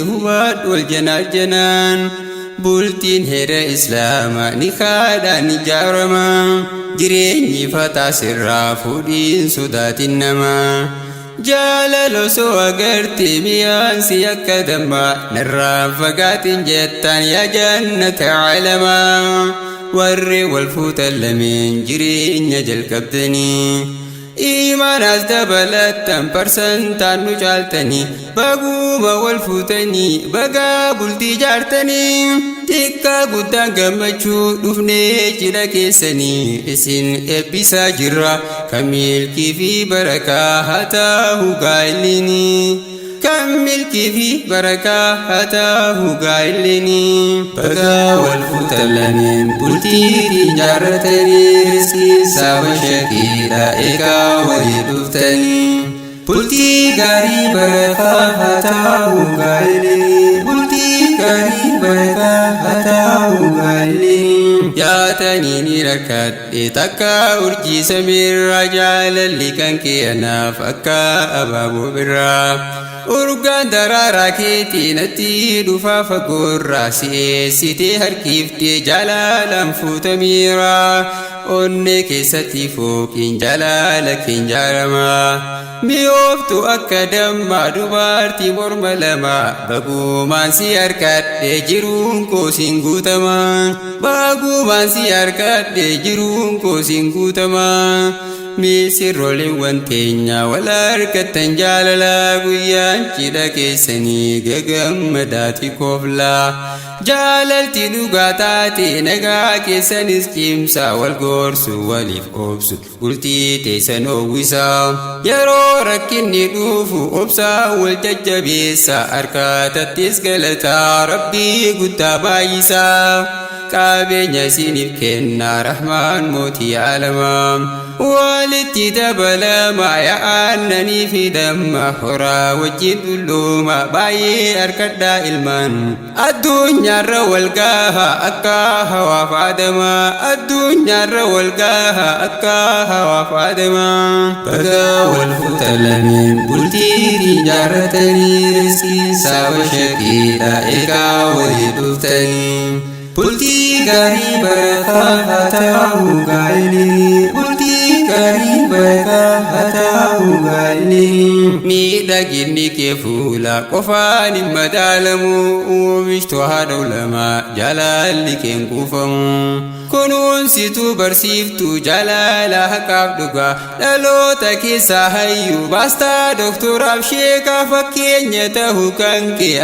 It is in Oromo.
hubadhu wal janaan bultiin heera islaamaa ni kaadhaan ijaarama jireenyi fataa sirraa fuudhiin sodaatin namaa jaalala osoo agarte miyaan si akka dammaa narraa fagaatin jettaan yaa jannata alamaa warri wal fuutan lameen jireenya jalqabdanii iimaanas dabalattan parsantaan nu caaltanii baguma wal fuutanii bagaa bultii jaartanii xiqqaa guddaan gammachuu dhufnee cidha keessanii isin eebbisaa jirra kan milkii fi barakaa haa ta'u gaa'illinii kan milkii fi barakaa haa ta'u gaa'illinii bagaa wal fuutan lameen bultii jaarratanii riskii saba shakiidha eegaa walii dhuftanii bultii gaarii barakaa haa ta'u gaa'illinii bultii gaarii barakaa haa ta'u gaa'illinii yaatanii ni rakkadhe takka urjii samiirraa jaalalli kan keenyaaf akka abaaboo birraa urgaan daraaraa keetii natti dhufaa fagoorraa si'eessitee harkiiftee jaalalaan fuutamiiraa onnee keessatti fooqiin jaalala keen jaaramaa mi'ooftu akka dammaa dubartii morma lamaa bagumaan si harkadhe jiruun koosiin guutamaa bagumaan si harkadhe jiruun koosiin guutamaa misirroleen wanteenya wal harkattan jaalala guyyaan cidha keessanii gagammadaati kooflaa jaalalti dhugaa taate nagaa keessanis cimsa wal gorsu waliif obsu bultii teessan oowwisaa yeroo rakkinni dhufu obsaa wal jajjabeessa harkatattis galataa rabbii guddaa baay'isaa qabeenya isiniif kenna rahmaan mootii alamaa walitti dabalama yaa'annanii fi damma horaa wajjin dhulluuma baay'ee harkadhaa ilmaan addunyaarra wal gaha akka hawaaf aadamaa addunyaarra wal gaha akka hawaaf aadamaa bagaa wal fuutan lameen bultii jaarratanii riskii saba shakiidha eegaa walii dhuftanii bultii gaarii barakaa haa ta'u gaa'illinii bultii gaarii barakaa haa ta'u gaa'illinii miidhaginni kee fuula qofaan hin madaalamu oomishtu haadha ulamaa jaalalli keen kuufamu kunuunsitu barsiiftu jaalala haqaaf dhugaa dhaloota keessaa hayyuu baastaa dooktoraaf sheekaa fakkeenya ta'u kan kee